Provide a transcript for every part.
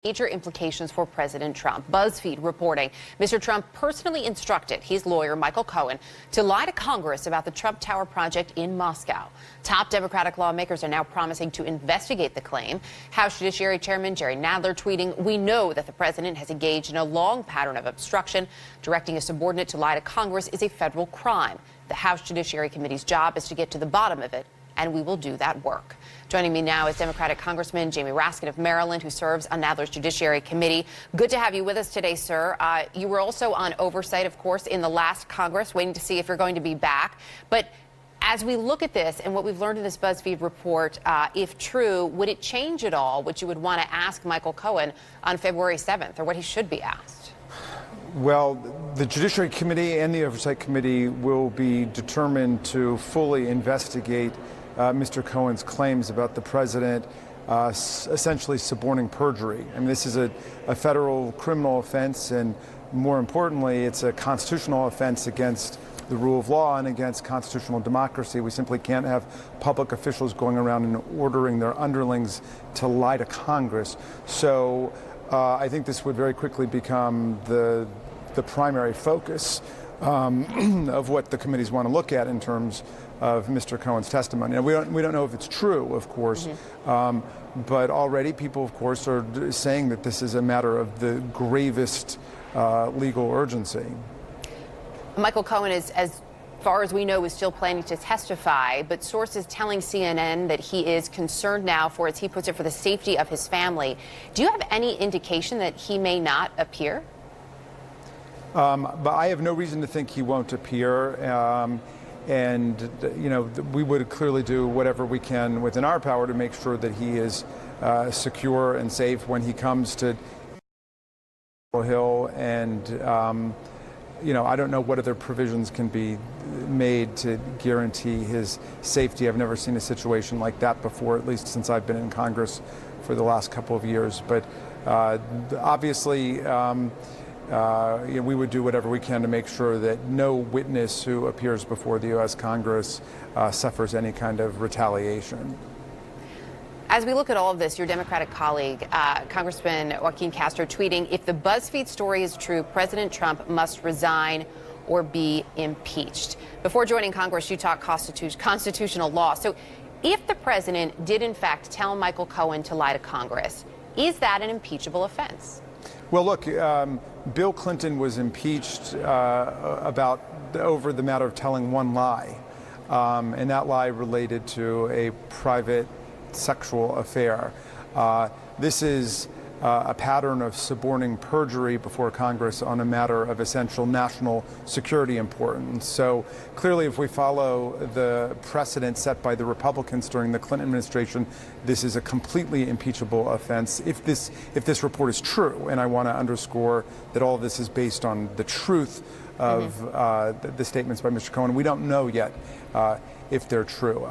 Major implications for President Trump. BuzzFeed reporting Mr. Trump personally instructed his lawyer, Michael Cohen, to lie to Congress about the Trump Tower project in Moscow. Top Democratic lawmakers are now promising to investigate the claim. House Judiciary Chairman Jerry Nadler tweeting, "We know that the president has engaged in a long pattern of obstruction. Directing a subordinate to lie to Congress is a federal crime. The House Judiciary Committee's job is to get to the bottom of it, and we will do that work." Joining me now is Democratic Congressman Jamie Raskin of Maryland, who serves on Nadler's Judiciary Committee. Good to have you with us today, sir. You were also on oversight, of course, in the last Congress, waiting to see if you're going to be back. But as we look at this and what we've learned in this BuzzFeed report, if true, would it change at all what you would want to ask Michael Cohen on February 7th, or what he should be asked? Well, the Judiciary Committee and the Oversight Committee will be determined to fully investigate Mr. Cohen's claims about the president essentially suborning perjury. I mean, this is a federal criminal offense, and more importantly, it's a constitutional offense against the rule of law and against constitutional democracy. We simply can't have public officials going around and ordering their underlings to lie to Congress. So I think this would very quickly become the primary focus of what the committees want to look at in terms of Mr. Cohen's testimony. Now, we don't know if it's true, of course, but already people, of course, are saying that this is a matter of the gravest legal urgency. Michael Cohen is, as far as we know, is still planning to testify, but sources telling CNN that he is concerned now for, as he puts it, for the safety of his family. Do you have any indication that he may not appear? But I have no reason to think he won't appear. And, you know, we would clearly do whatever we can within our power to make sure that he is secure and safe when he comes to Hill. And, you know, I don't know what other provisions can be made to guarantee his safety. I've never seen a situation like that before, at least since I've been in Congress for the last couple of years. But obviously, we would do whatever we can to make sure that no witness who appears before the U.S. Congress suffers any kind of retaliation. As we look at all of this, your Democratic colleague, Congressman Joaquin Castro, tweeting, "If the BuzzFeed story is true, President Trump must resign or be impeached." Before joining Congress, you taught constitutional law. So if the president did, in fact, tell Michael Cohen to lie to Congress, is that an impeachable offense? Well, look, Bill Clinton was impeached over the matter of telling one lie, and that lie related to a private sexual affair. This is a pattern of suborning perjury before Congress on a matter of essential national security importance. So clearly, if we follow the precedent set by the Republicans during the Clinton administration, this is a completely impeachable offense if this report is true. And I want to underscore that all of this is based on the truth of the statements by Mr. Cohen. We don't know yet if they're true.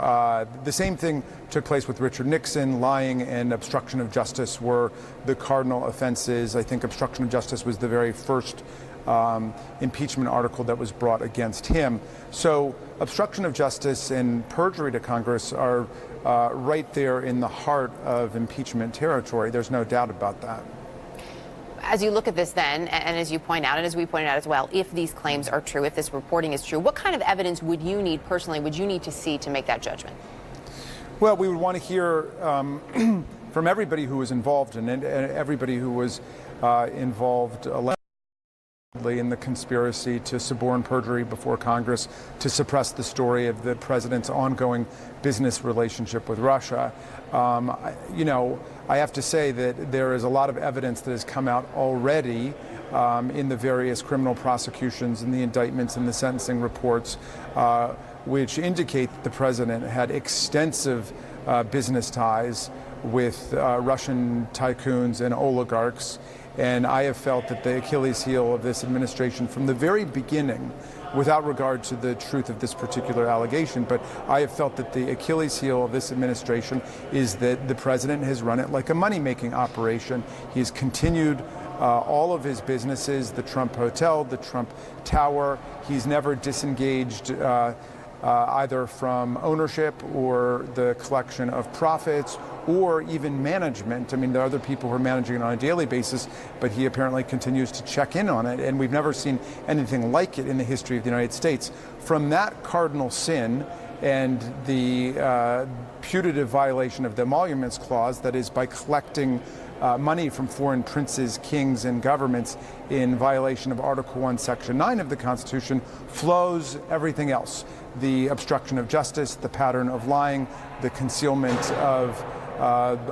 The same thing took place with Richard Nixon. Lying and obstruction of justice were the cardinal offenses. I think obstruction of justice was the very first impeachment article that was brought against him. So obstruction of justice and perjury to Congress are right there in the heart of impeachment territory. There's no doubt about that. As you look at this then, and as you point out, and as we pointed out as well, if these claims are true, if this reporting is true, what kind of evidence would you need personally, would you need to see to make that judgment? Well, we would want to hear from everybody who was involved in it, and everybody who was involved in the conspiracy to suborn perjury before Congress to suppress the story of the president's ongoing business relationship with Russia. You know, I have to say that there is a lot of evidence that has come out already in the various criminal prosecutions and the indictments and the sentencing reports, which indicate that the president had extensive business ties with Russian tycoons and oligarchs. And I have felt that the Achilles heel of this administration from the very beginning, without regard to the truth of this particular allegation, but I have felt that the Achilles heel of this administration is that the president has run it like a money-making operation. He's continued all of his businesses, the Trump Hotel, the Trump Tower. He's never disengaged either from ownership or the collection of profits or even management. I mean, there are other people who are managing it on a daily basis, but he apparently continues to check in on it, and we've never seen anything like it in the history of the United States. From that cardinal sin and the putative violation of the Emoluments Clause, that is by collecting money from foreign princes, kings, and governments in violation of Article 1, Section 9 of the Constitution, flows everything else. The obstruction of justice, the pattern of lying, the concealment of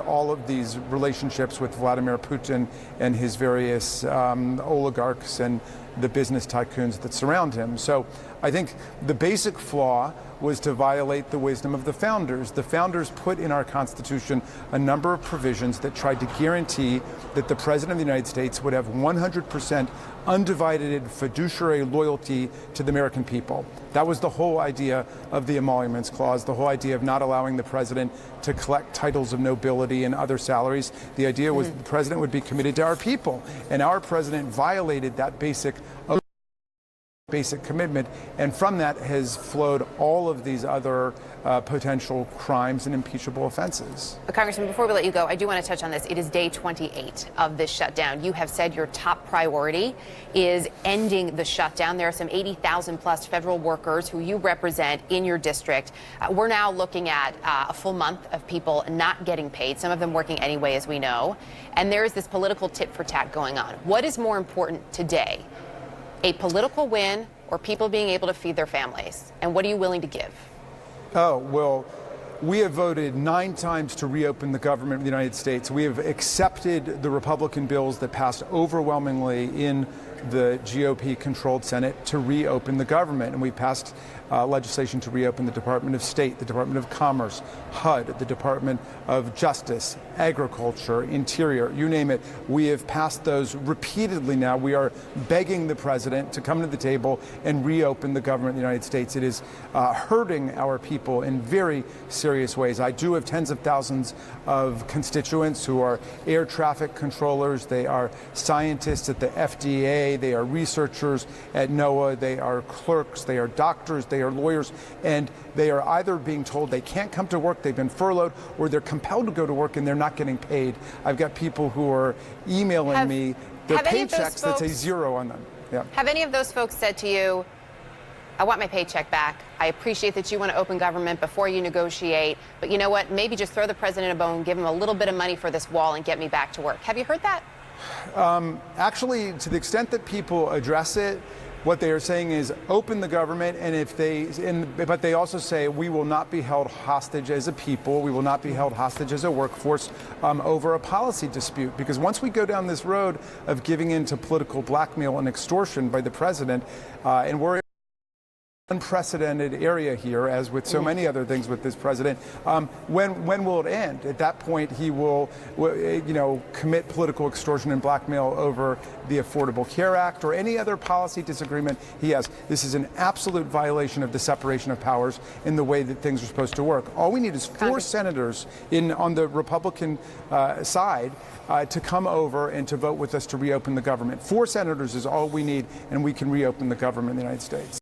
all of these relationships with Vladimir Putin and his various oligarchs and the business tycoons that surround him. So I think the basic flaw was to violate the wisdom of the founders. The founders put in our Constitution a number of provisions that tried to guarantee that the President of the United States would have 100% undivided fiduciary loyalty to the American people. That was the whole idea of the Emoluments Clause, the whole idea of not allowing the president to collect titles of nobility and other salaries. The idea was the president would be committed to our people, and our president violated that basic commitment, and from that has flowed all of these other potential crimes and impeachable offenses. Congressman, before we let you go, I do want to touch on this. It is day 28 of this shutdown. You have said your top priority is ending the shutdown. There are some 80,000 plus federal workers who you represent in your district. We're now looking at a full month of people not getting paid, some of them working anyway, as we know. And there is this political tit for tat going on. What is more important today? A political win or people being able to feed their families? And what are you willing to give? Oh, well, we have voted 9 times to reopen the government of the United States. We have accepted the Republican bills that passed overwhelmingly in the GOP-controlled Senate to reopen the government. And we passed legislation to reopen the Department of State, the Department of Commerce, HUD, the Department of Justice, Agriculture, Interior, you name it. We have passed those repeatedly now. We are begging the president to come to the table and reopen the government of the United States. It is hurting our people in very serious ways. I do have tens of thousands of constituents who are air traffic controllers. They are scientists at the FDA. They are researchers at NOAA. They are clerks. They are doctors. They are lawyers. And they are either being told they can't come to work, they've been furloughed, or they're compelled to go to work and they're not getting paid. I've got people who are emailing me their paychecks that say zero on them. Yeah. Have any of those folks said to you, I want my paycheck back. I appreciate that you want to open government before you negotiate, but you know what? Maybe just throw the president a bone, give him a little bit of money for this wall and get me back to work. Have you heard that? Actually, to the extent that people address it, what they are saying is open the government, but they also say we will not be held hostage as a people, we will not be held hostage as a workforce over a policy dispute. Because once we go down this road of giving in to political blackmail and extortion by the president, and we're unprecedented area here, as with so many other things with this president. When will it end? At that point, he will, commit political extortion and blackmail over the Affordable Care Act or any other policy disagreement he has. This is an absolute violation of the separation of powers in the way that things are supposed to work. All we need is 4 senators on the Republican side to come over and to vote with us to reopen the government. 4 senators is all we need, and we can reopen the government in the United States.